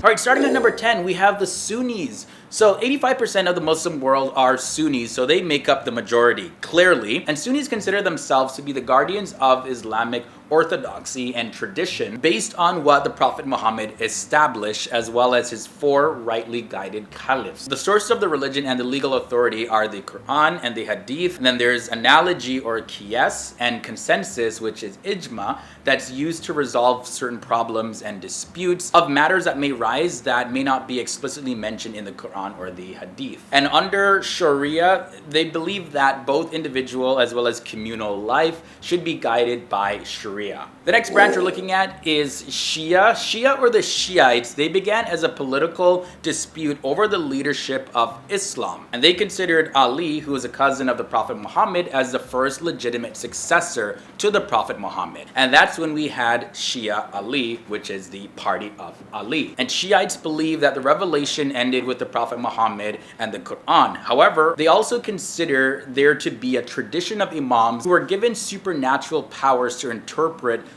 All right, starting at number 10, we have the Sunnis. So 85% of the Muslim world are Sunnis, so they make up the majority, clearly. And Sunnis consider themselves to be the guardians of Islamic orthodoxy and tradition based on what the Prophet Muhammad established, as well as his 4 rightly guided caliphs. The source of the religion and the legal authority are the Quran and the Hadith. And then there's analogy or qiyas and consensus, which is ijma, that's used to resolve certain problems and disputes of matters that may rise that may not be explicitly mentioned in the Quran or the Hadith. And under Sharia, they believe that both individual as well as communal life should be guided by Sharia. The next branch we're looking at is Shia. Shia, or the Shiites, they began as a political dispute over the leadership of Islam. And they considered Ali, who was a cousin of the Prophet Muhammad, as the first legitimate successor to the Prophet Muhammad. And that's when we had Shia Ali, which is the party of Ali. And Shiites believe that the revelation ended with the Prophet Muhammad and the Quran. However, they also consider there to be a tradition of imams who were given supernatural powers to interpret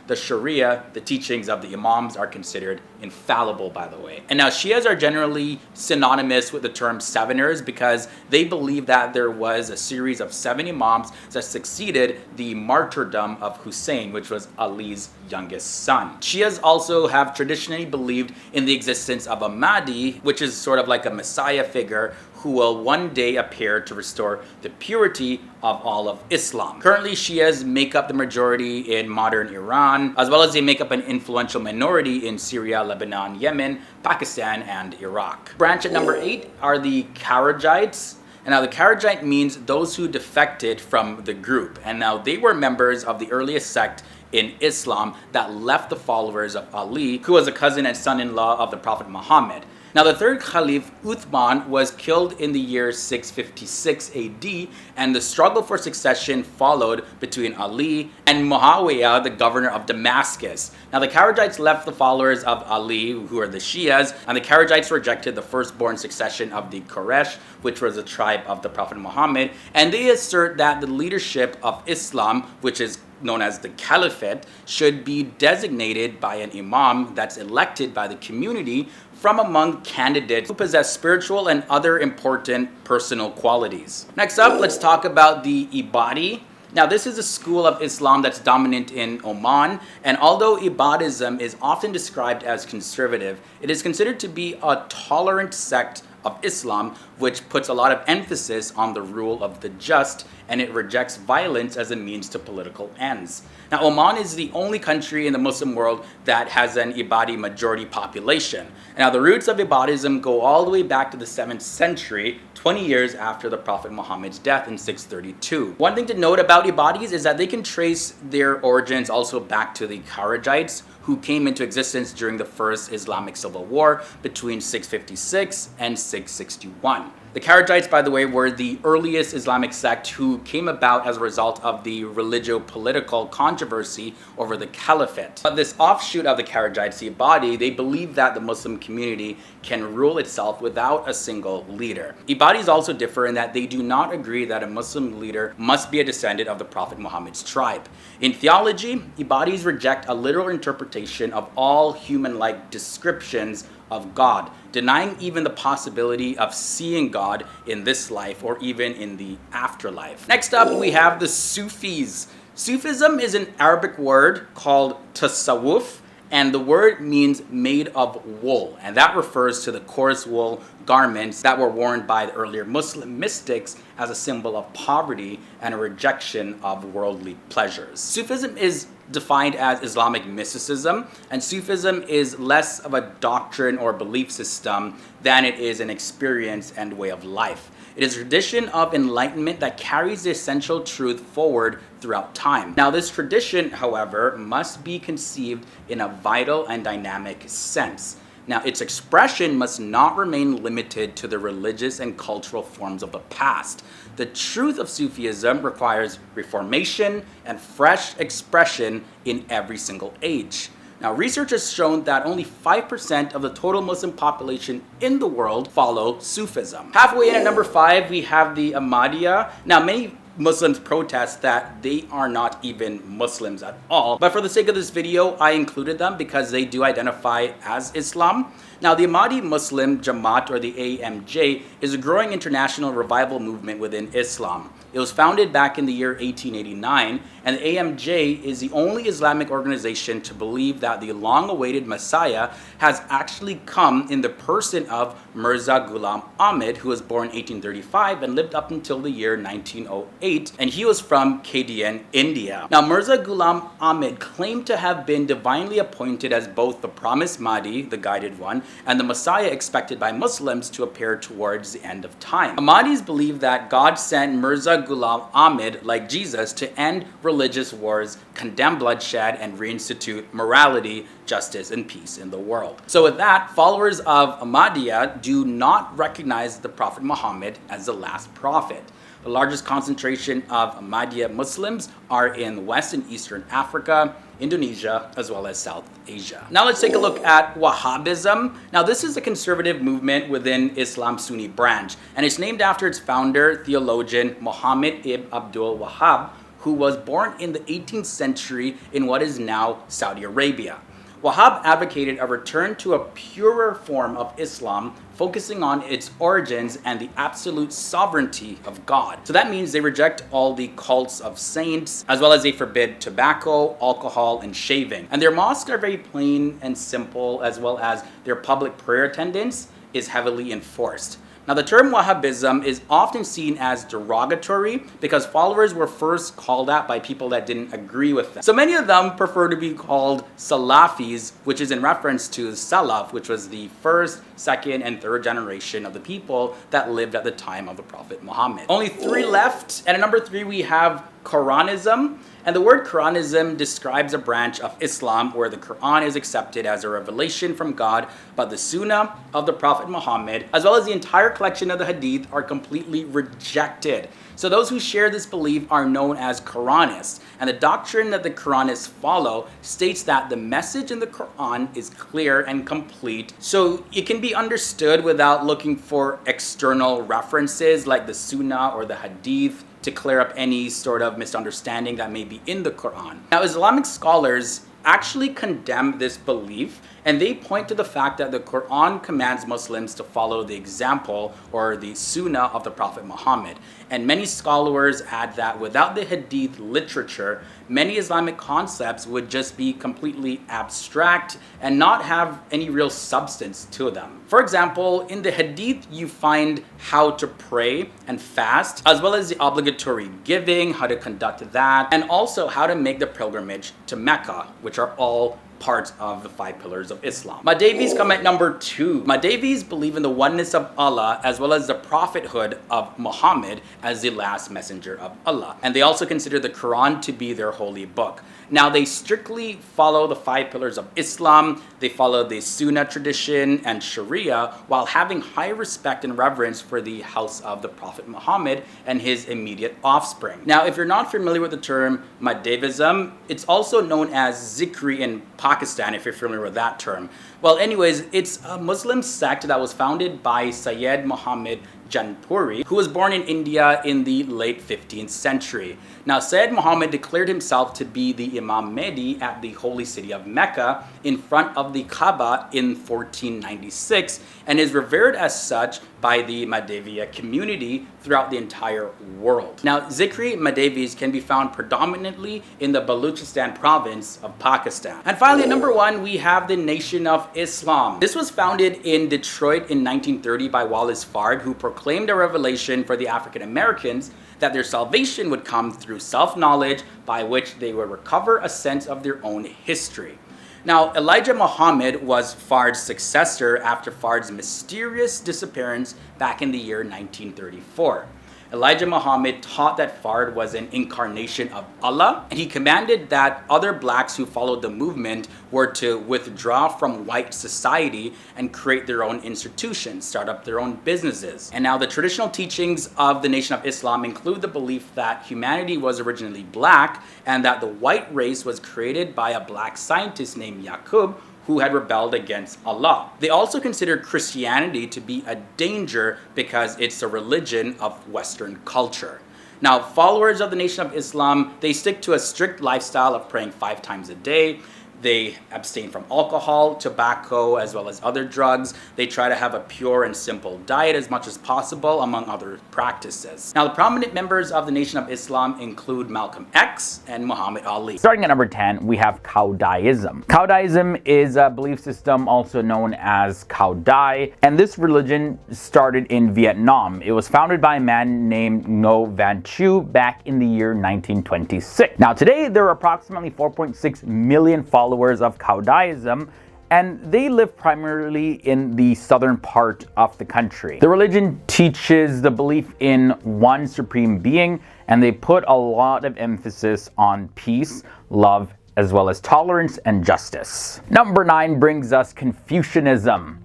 the Sharia. The teachings of the imams are considered infallible, by the way. And now Shias are generally synonymous with the term seveners because they believe that there was a series of 7 imams that succeeded the martyrdom of Hussein, which was Ali's youngest son. Shias also have traditionally believed in the existence of a Mahdi, which is sort of like a messiah figure who will one day appear to restore the purity of all of Islam. Currently, Shias make up the majority in modern Iran, as well as they make up an influential minority in Syria, Lebanon, Yemen, Pakistan, and Iraq. Branch at number 8 are the Kharijites. And now the Kharijite means those who defected from the group. And now they were members of the earliest sect in Islam that left the followers of Ali, who was a cousin and son-in-law of the Prophet Muhammad. Now, the 3rd Caliph, Uthman, was killed in the year 656 AD, and the struggle for succession followed between Ali and Muawiyah, the governor of Damascus. Now, the Kharijites left the followers of Ali, who are the Shias, and the Kharijites rejected the firstborn succession of the Quraysh, which was a tribe of the Prophet Muhammad, and they assert that the leadership of Islam, which is known as the Caliphate, should be designated by an imam that's elected by the community from among candidates who possess spiritual and other important personal qualities. Next up, let's talk about the Ibadi. Now, this is a school of Islam that's dominant in Oman, and although Ibadism is often described as conservative, it is considered to be a tolerant sect of Islam, which puts a lot of emphasis on the rule of the just, and it rejects violence as a means to political ends. Now, Oman is the only country in the Muslim world that has an Ibadi majority population. Now, the roots of Ibadism go all the way back to the 7th century, 20 years after the Prophet Muhammad's death in 632. One thing to note about Ibadis is that they can trace their origins also back to the Kharijites, who came into existence during the First Islamic Civil War between 656 and 661. The Kharijites, by the way, were the earliest Islamic sect who came about as a result of the religio-political controversy over the caliphate. But this offshoot of the Kharijites, the Ibadi, they believe that the Muslim community can rule itself without a single leader. Ibadis also differ in that they do not agree that a Muslim leader must be a descendant of the Prophet Muhammad's tribe. In theology, Ibadis reject a literal interpretation of all human-like descriptions of God, denying even the possibility of seeing God in this life or even in the afterlife. Next up, we have the Sufis. Sufism is an Arabic word called tasawwuf, and the word means made of wool, and that refers to the coarse wool garments that were worn by the earlier Muslim mystics as a symbol of poverty and a rejection of worldly pleasures. Sufism is defined as Islamic mysticism, and Sufism is less of a doctrine or belief system than it is an experience and way of life. It is a tradition of enlightenment that carries the essential truth forward throughout time. Now, this tradition, however, must be conceived in a vital and dynamic sense. Now, its expression must not remain limited to the religious and cultural forms of the past. The truth of Sufism requires reformation and fresh expression in every single age. Now, research has shown that only 5% of the total Muslim population in the world follow Sufism. Halfway in at number 5, we have the Ahmadiyya. Now, many Muslims protest that they are not even Muslims at all. But for the sake of this video, I included them because they do identify as Islam. Now, the Ahmadi Muslim Jamaat, or the AMJ, is a growing international revival movement within Islam. It was founded back in the year 1889, and the AMJ is the only Islamic organization to believe that the long-awaited Messiah has actually come in the person of Mirza Ghulam Ahmad, who was born in 1835 and lived up until the year 1908, and he was from Kadian, India. Now, Mirza Ghulam Ahmad claimed to have been divinely appointed as both the promised Mahdi, the guided one, and the Messiah expected by Muslims to appear towards the end of time. Ahmadis believe that God sent Mirza Ghulam Ahmad, like Jesus, to end religious wars, condemn bloodshed, and reinstitute morality, justice, and peace in the world. So with that, followers of Ahmadiyya do not recognize the Prophet Muhammad as the last prophet. The largest concentration of Ahmadiyya Muslims are in West and Eastern Africa, Indonesia, as well as South Asia. Now let's take a look at Wahhabism. Now this is a conservative movement within Islam's Sunni branch, and it's named after its founder, theologian Muhammad ibn Abdul Wahhab, who was born in the 18th century in what is now Saudi Arabia. Wahhab advocated a return to a purer form of Islam, focusing on its origins and the absolute sovereignty of God. So that means they reject all the cults of saints, as well as they forbid tobacco, alcohol, and shaving. And their mosques are very plain and simple, as well as their public prayer attendance is heavily enforced. Now, the term Wahhabism is often seen as derogatory because followers were first called out by people that didn't agree with them. So many of them prefer to be called Salafis, which is in reference to Salaf, which was the first, second, and third generation of the people that lived at the time of the Prophet Muhammad. Only 3 left, and at number 3 we have Quranism. And the word Quranism describes a branch of Islam where the Quran is accepted as a revelation from God, but the Sunnah of the Prophet Muhammad, as well as the entire collection of the Hadith, are completely rejected. So those who share this belief are known as Quranists, and the doctrine that the Quranists follow states that the message in the Quran is clear and complete, so it can be understood without looking for external references like the Sunnah or the Hadith to clear up any sort of misunderstanding that may be in the Quran. Now, Islamic scholars actually condemn this belief, and they point to the fact that the Quran commands Muslims to follow the example or the Sunnah of the Prophet Muhammad. And many scholars add that without the Hadith literature, many Islamic concepts would just be completely abstract and not have any real substance to them. For example, in the Hadith, you find how to pray and fast, as well as the obligatory giving, how to conduct that, and also how to make the pilgrimage to Mecca, which are all parts of the 5 pillars of Islam. Mahdavis come at number 2. Mahdavis believe in the oneness of Allah as well as the prophethood of Muhammad as the last messenger of Allah. And they also consider the Quran to be their holy book. Now, they strictly follow the 5 pillars of Islam. They follow the Sunnah tradition and Sharia while having high respect and reverence for the house of the Prophet Muhammad and his immediate offspring. Now, if you're not familiar with the term Mahdavism, it's also known as Zikri in Pakistan, if you're familiar with that term. Well, anyways, it's a Muslim sect that was founded by Sayyid Muhammad Janpuri, who was born in India in the late 15th century. Now, Sayyid Muhammad declared himself to be the Imam Mahdi at the holy city of Mecca in front of the Kaaba in 1496 and is revered as such by the Mahdaviya community throughout the entire world. Now, Zikri Mahdavis can be found predominantly in the Baluchistan province of Pakistan. And finally, at number 1, we have the Nation of Islam. This was founded in Detroit in 1930 by Wallace Fard, who proclaimed a revelation for the African Americans that their salvation would come through self-knowledge by which they would recover a sense of their own history. Now, Elijah Muhammad was Fard's successor after Fard's mysterious disappearance back in the year 1934. Elijah Muhammad taught that Fard was an incarnation of Allah, and he commanded that other blacks who followed the movement were to withdraw from white society and create their own institutions, start up their own businesses. And now the traditional teachings of the Nation of Islam include the belief that humanity was originally black and that the white race was created by a black scientist named Yaqub, who had rebelled against Allah. They also consider Christianity to be a danger because it's a religion of Western culture. Now, followers of the Nation of Islam, they stick to a strict lifestyle of praying 5 times a day. They abstain from alcohol, tobacco, as well as other drugs. They try to have a pure and simple diet as much as possible, among other practices. Now, the prominent members of the Nation of Islam include Malcolm X and Muhammad Ali. Starting at number 10, we have Cao Daism. Cao Daism is a belief system also known as Cao Dai, and this religion started in Vietnam. It was founded by a man named Ngo Van Chu back in the year 1926. Now, today, there are approximately 4.6 million followers of Cao Daism, and they live primarily in the southern part of the country. The religion teaches the belief in one supreme being, and they put a lot of emphasis on peace, love, as well as tolerance and justice. Number 9 brings us Confucianism.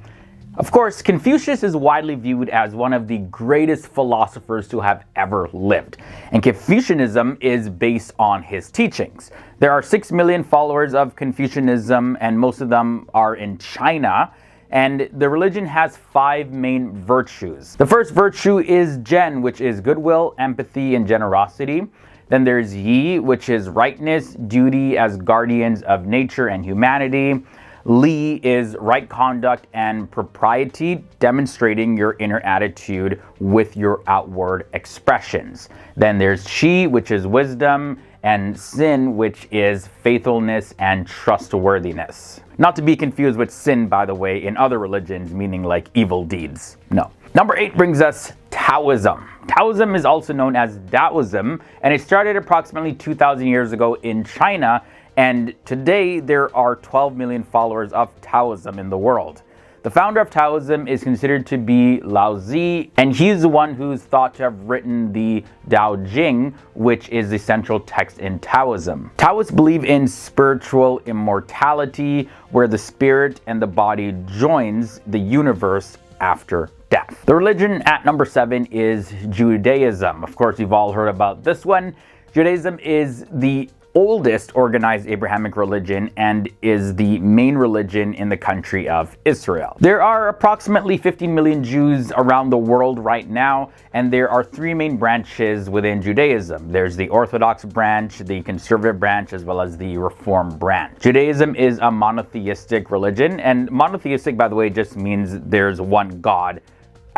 Of course, Confucius is widely viewed as one of the greatest philosophers to have ever lived, and Confucianism is based on his teachings. There are 6 million followers of Confucianism, and most of them are in China, and the religion has 5 main virtues. The first virtue is Zhen, which is goodwill, empathy, and generosity. Then there's Yi, which is rightness, duty as guardians of nature and humanity. Li is right conduct and propriety, demonstrating your inner attitude with your outward expressions. Then there's Qi, which is wisdom, and Sin, which is faithfulness and trustworthiness. Not to be confused with sin, by the way, in other religions, meaning like evil deeds. No. Number 8 brings us Taoism. Taoism is also known as Taoism, and it started approximately 2,000 years ago in China, and today there are 12 million followers of Taoism in the world. The founder of Taoism is considered to be Lao Tzu, and he's the one who's thought to have written the Tao Jing, which is the central text in Taoism. Taoists believe in spiritual immortality, where the spirit and the body joins the universe after death. The religion at number 7 is Judaism. Of course, you've all heard about this one. Judaism is the oldest organized Abrahamic religion and is the main religion in the country of Israel. There are approximately 50 million Jews around the world right now, and there are 3 main branches within Judaism. There's the Orthodox branch, the Conservative branch, as well as the Reform branch. Judaism is a monotheistic religion, and monotheistic, by the way, just means there's one God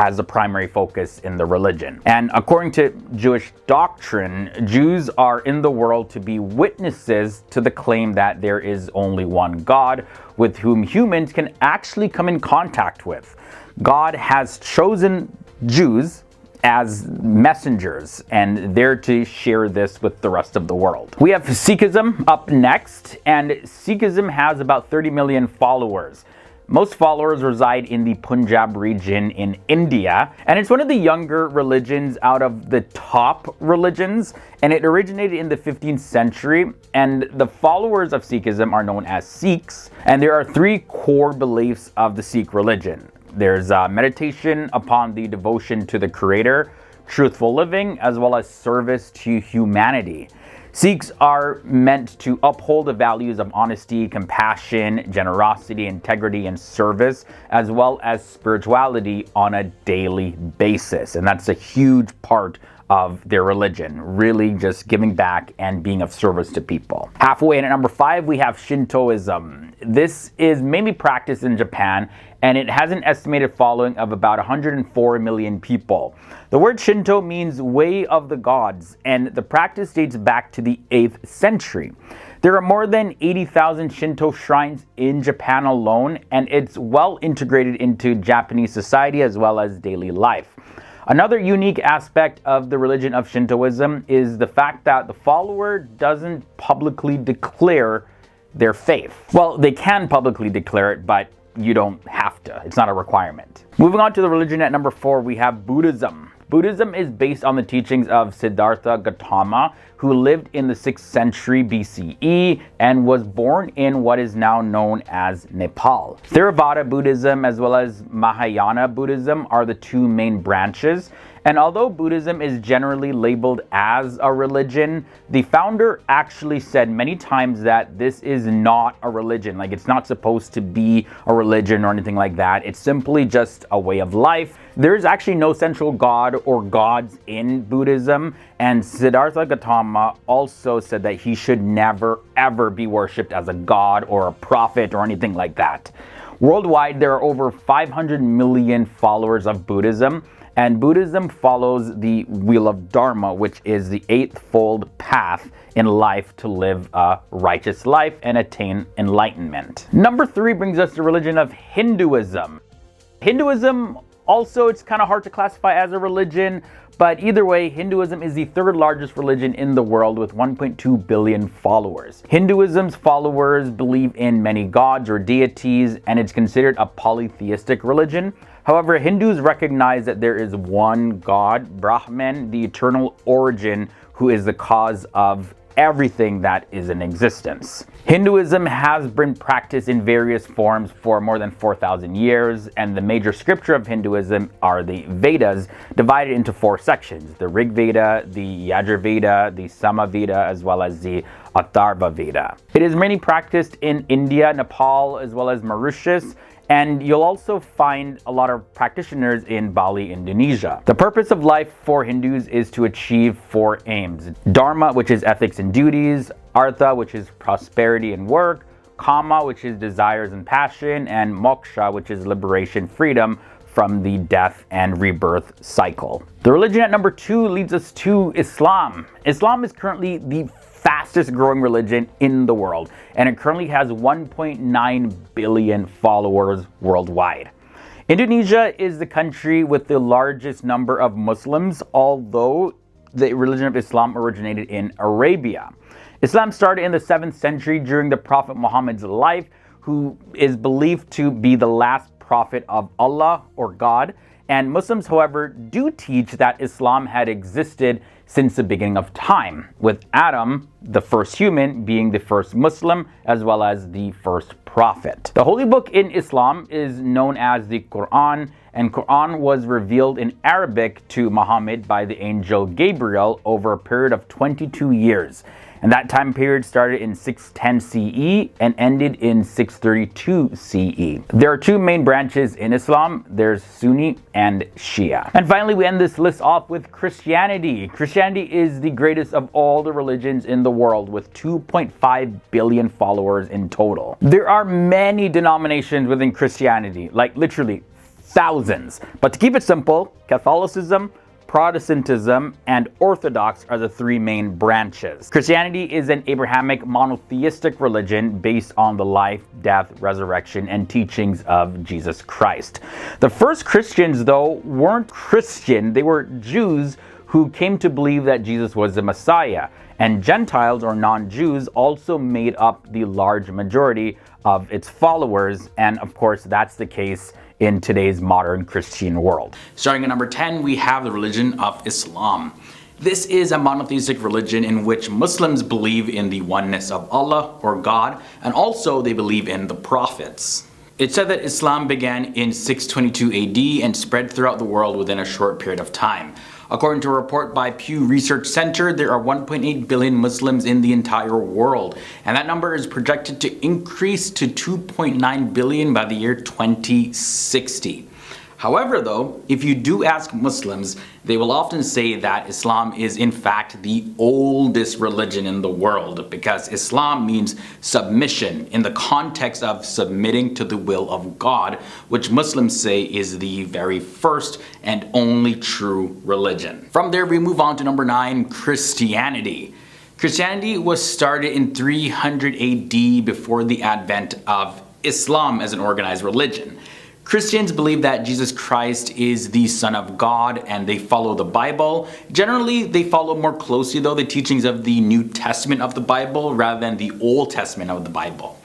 as a primary focus in the religion. And according to Jewish doctrine, Jews are in the world to be witnesses to the claim that there is only one God with whom humans can actually come in contact with. God has chosen Jews as messengers, and they're to share this with the rest of the world. We have Sikhism up next, and Sikhism has about 30 million followers. Most followers reside in the Punjab region in India, and it's one of the younger religions out of the top religions, and it originated in the 15th century, and the followers of Sikhism are known as Sikhs, and there are 3 core beliefs of the Sikh religion. There's meditation upon the devotion to the Creator, truthful living, as well as service to humanity. Sikhs are meant to uphold the values of honesty, compassion, generosity, integrity, and service, as well as spirituality on a daily basis. And that's a huge part of their religion, really just giving back and being of service to people. Halfway in at number 5, we have Shintoism. This is mainly practiced in Japan, and it has an estimated following of about 104 million people. The word Shinto means way of the gods, and the practice dates back to the 8th century. There are more than 80,000 Shinto shrines in Japan alone, and it's well integrated into Japanese society as well as daily life. Another unique aspect of the religion of Shintoism is the fact that the follower doesn't publicly declare their faith. Well, they can publicly declare it, but you don't have to. It's not a requirement. Moving on to the religion at number 4, we have Buddhism. Buddhism is based on the teachings of Siddhartha Gautama, who lived in the 6th century BCE and was born in what is now known as Nepal. Theravada Buddhism as well as Mahayana Buddhism are the 2 main branches. And although Buddhism is generally labeled as a religion, the founder actually said many times that this is not a religion. Like, it's not supposed to be a religion or anything like that. It's simply just a way of life. There's actually no central god or gods in Buddhism, and Siddhartha Gautama Brahma also said that he should never ever be worshipped as a god or a prophet or anything like that. Worldwide, there are over 500 million followers of Buddhism, and Buddhism follows the Wheel of Dharma, which is the eightfold path in life to live a righteous life and attain enlightenment. Number 3 brings us the religion of Hinduism. Hinduism, also, it's kind of hard to classify as a religion, but either way, Hinduism is the 3rd largest religion in the world with 1.2 billion followers. Hinduism's followers believe in many gods or deities, and it's considered a polytheistic religion. However, Hindus recognize that there is one God, Brahman, the eternal origin, who is the cause of everything that is in existence. Hinduism has been practiced in various forms for more than 4,000 years, and the major scripture of Hinduism are the Vedas, divided into 4 sections: the Rig Veda, the Yajur Veda, the Sama Veda, as well as the Atharva Veda. It is mainly practiced in India, Nepal, as well as Mauritius, and you'll also find a lot of practitioners in Bali, Indonesia. The purpose of life for Hindus is to achieve 4 aims: Dharma, which is ethics and duties; Artha, which is prosperity and work; Kama, which is desires and passion; and Moksha, which is liberation, freedom from the death and rebirth cycle. The religion at number 2 leads us to Islam. Islam is currently the fastest growing religion in the world, and it currently has 1.9 billion followers worldwide. Indonesia is the country with the largest number of Muslims, although the religion of Islam originated in Arabia. Islam started in the 7th century during the Prophet Muhammad's life, who is believed to be the last prophet of Allah or God. And Muslims, however, do teach that Islam had existed since the beginning of time, with Adam, the first human, being the first Muslim, as well as the first prophet. The holy book in Islam is known as the Quran, and Quran was revealed in Arabic to Muhammad by the angel Gabriel over a period of 22 years. And that time period started in 610 CE and ended in 632 CE. There are 2 main branches in Islam. There's Sunni and Shia. And finally, we end this list off with Christianity. Christianity is the greatest of all the religions in the world, with 2.5 billion followers in total. There are many denominations within Christianity, like literally thousands. But to keep it simple, Catholicism, Protestantism, and Orthodox are the 3 main branches. Christianity is an Abrahamic monotheistic religion based on the life, death, resurrection, and teachings of Jesus Christ. The first Christians, though, weren't Christian. They were Jews who came to believe that Jesus was the Messiah. And Gentiles or non-Jews also made up the large majority of its followers. And of course, that's the case in today's modern Christian world. Starting at number 10, we have the religion of Islam. This is a monotheistic religion in which Muslims believe in the oneness of Allah or God, and also they believe in the prophets. It's said that Islam began in 622 AD and spread throughout the world within a short period of time. According to a report by Pew Research Center, there are 1.8 billion Muslims in the entire world, and that number is projected to increase to 2.9 billion by the year 2060. However, though, if you do ask Muslims, they will often say that Islam is in fact the oldest religion in the world, because Islam means submission in the context of submitting to the will of God, which Muslims say is the very first and only true religion. From there, we move on to number 9, Christianity. Christianity was started in 300 AD before the advent of Islam as an organized religion. Christians believe that Jesus Christ is the Son of God, and they follow the Bible. Generally, they follow more closely, though, the teachings of the New Testament of the Bible rather than the Old Testament of the Bible.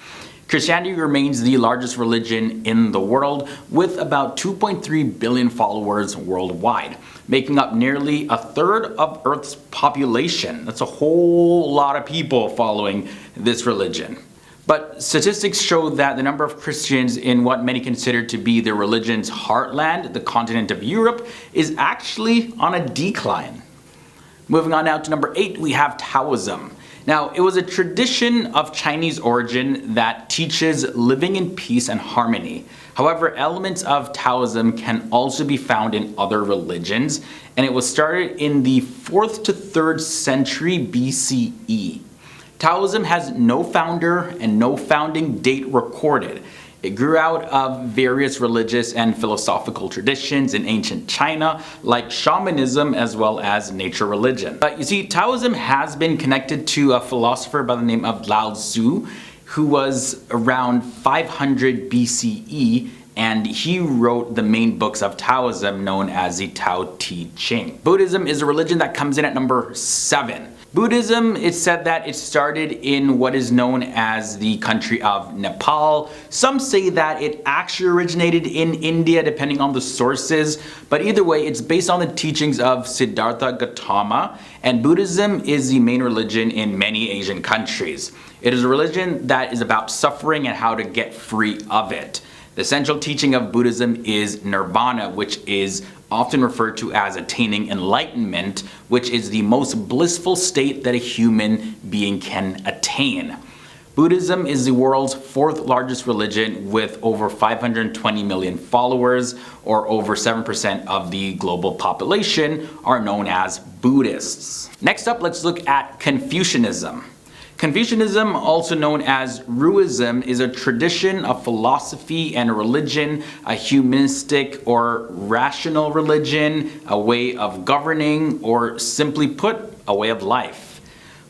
Christianity remains the largest religion in the world, with about 2.3 billion followers worldwide, making up nearly a third of Earth's population. That's a whole lot of people following this religion. But statistics show that the number of Christians in what many consider to be the religion's heartland, the continent of Europe, is actually on a decline. Moving on now to number 8, we have Taoism. Now, it was a tradition of Chinese origin that teaches living in peace and harmony. However, elements of Taoism can also be found in other religions, and it was started in the 4th to 3rd century BCE. Taoism has no founder and no founding date recorded. It grew out of various religious and philosophical traditions in ancient China, like shamanism as well as nature religion. But you see, Taoism has been connected to a philosopher by the name of Lao Tzu, who was around 500 BCE, and he wrote the main books of Taoism known as the Tao Te Ching. Buddhism is a religion that comes in at number 7. Buddhism, it's said that it started in what is known as the country of Nepal. Some say that it actually originated in India, depending on the sources, but either way, it's based on the teachings of Siddhartha Gautama, and Buddhism is the main religion in many Asian countries. It is a religion that is about suffering and how to get free of it. The central teaching of Buddhism is nirvana, which is often referred to as attaining enlightenment, which is the most blissful state that a human being can attain. Buddhism is the world's 4th largest religion with over 520 million followers, or over 7% of the global population are known as Buddhists. Next up, let's look at Confucianism. Confucianism, also known as Ruism, is a tradition of philosophy and religion, a humanistic or rational religion, a way of governing, or simply put, a way of life.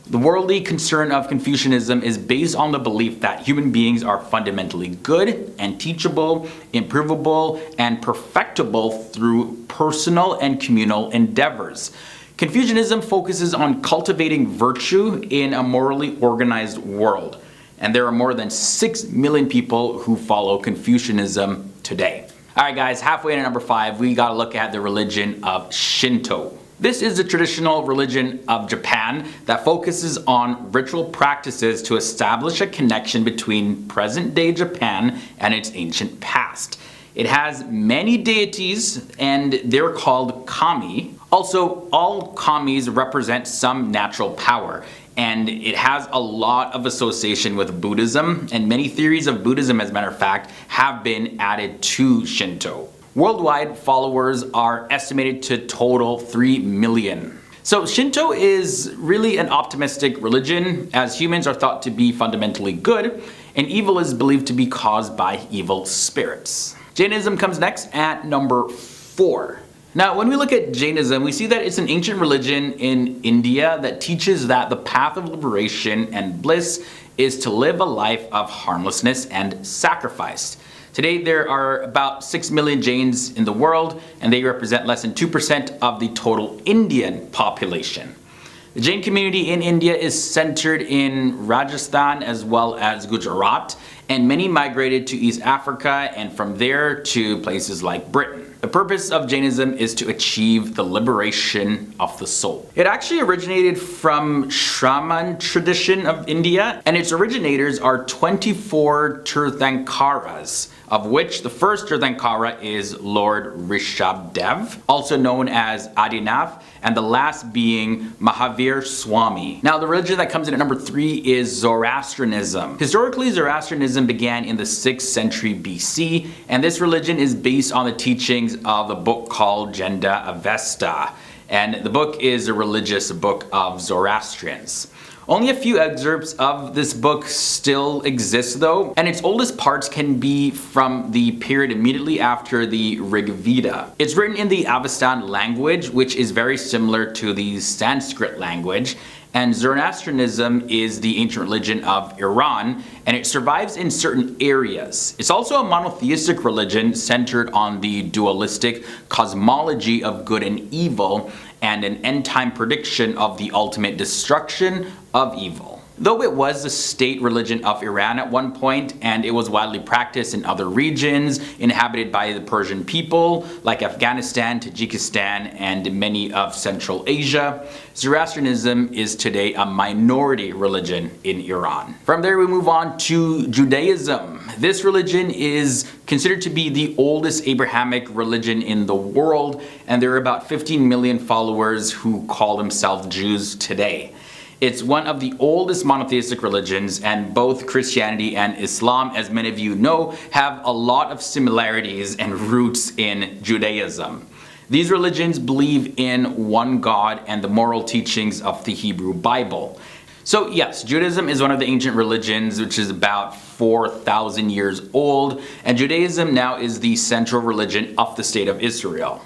The worldly concern of Confucianism is based on the belief that human beings are fundamentally good and teachable, improvable, and perfectible through personal and communal endeavors. Confucianism focuses on cultivating virtue in a morally organized world, and there are more than 6 million people who follow Confucianism today. Alright guys, halfway to number 5, we gotta look at the religion of Shinto. This is the traditional religion of Japan that focuses on ritual practices to establish a connection between present-day Japan and its ancient past. It has many deities, and they're called kami. Also, all kamis represent some natural power, and it has a lot of association with Buddhism, and many theories of Buddhism, as a matter of fact, have been added to Shinto. Worldwide, followers are estimated to total 3 million. So Shinto is really an optimistic religion, as humans are thought to be fundamentally good, and evil is believed to be caused by evil spirits. Jainism comes next at number 4. Now, when we look at Jainism, we see that it's an ancient religion in India that teaches that the path of liberation and bliss is to live a life of harmlessness and sacrifice. Today, there are about 6 million Jains in the world, and they represent less than 2% of the total Indian population. The Jain community in India is centered in Rajasthan as well as Gujarat, and many migrated to East Africa and from there to places like Britain. The purpose of Jainism is to achieve the liberation of the soul. It actually originated from Shraman tradition of India, and its originators are 24 Tirthankaras, of which the first Tirthankara is Lord Rishabdev, also known as Adinath, and the last being Mahavir Swami. Now, the religion that comes in at number 3 is Zoroastrianism. Historically, Zoroastrianism began in the 6th century BC, and this religion is based on the teachings of a book called Genda Avesta, and the book is a religious book of Zoroastrians. Only a few excerpts of this book still exist though, and its oldest parts can be from the period immediately after the Rig Veda. It's written in the Avestan language, which is very similar to the Sanskrit language, and Zoroastrianism is the ancient religion of Iran, and it survives in certain areas. It's also a monotheistic religion centered on the dualistic cosmology of good and evil, and an end-time prediction of the ultimate destruction of evil. Though it was the state religion of Iran at one point, and it was widely practiced in other regions inhabited by the Persian people, like Afghanistan, Tajikistan, and many of Central Asia, Zoroastrianism is today a minority religion in Iran. From there we move on to Judaism. This religion is considered to be the oldest Abrahamic religion in the world, and there are about 15 million followers who call themselves Jews today. It's one of the oldest monotheistic religions, and both Christianity and Islam, as many of you know, have a lot of similarities and roots in Judaism. These religions believe in one God and the moral teachings of the Hebrew Bible. So yes, Judaism is one of the ancient religions, which is about 4,000 years old, and Judaism now is the central religion of the state of Israel.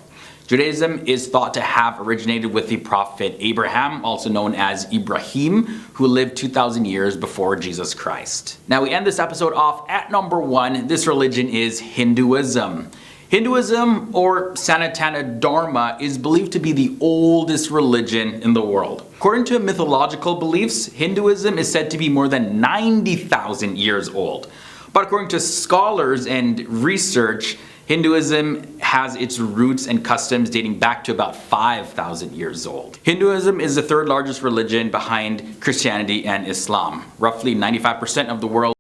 Judaism is thought to have originated with the prophet Abraham, also known as Ibrahim, who lived 2,000 years before Jesus Christ. Now we end this episode off at number 1. This religion is Hinduism. Hinduism, or Sanatana Dharma, is believed to be the oldest religion in the world. According to mythological beliefs, Hinduism is said to be more than 90,000 years old. But according to scholars and research, Hinduism has its roots and customs dating back to about 5,000 years old. Hinduism is the third largest religion behind Christianity and Islam. Roughly 95% of the world